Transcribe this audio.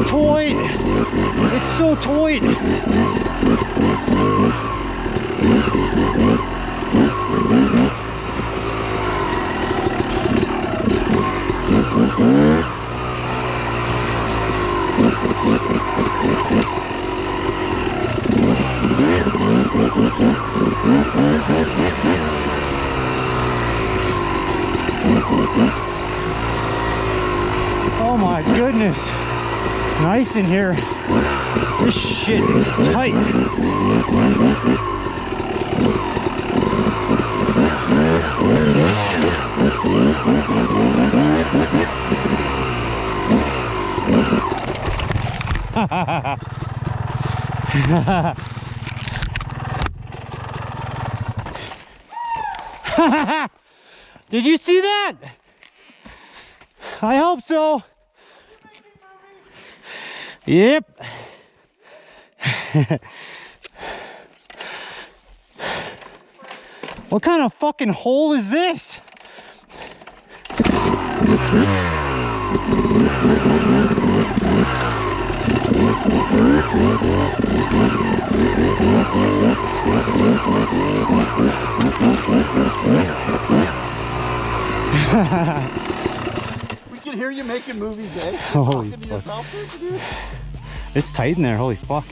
Toit! It's so toit! Oh my goodness! It's nice in here. This shit is tight. Did you see that? I hope so. Yep. What kind of fucking hole is this? We can hear you making movies, eh? Holy Talking to yourself, dude. It's tight in there, holy fuck.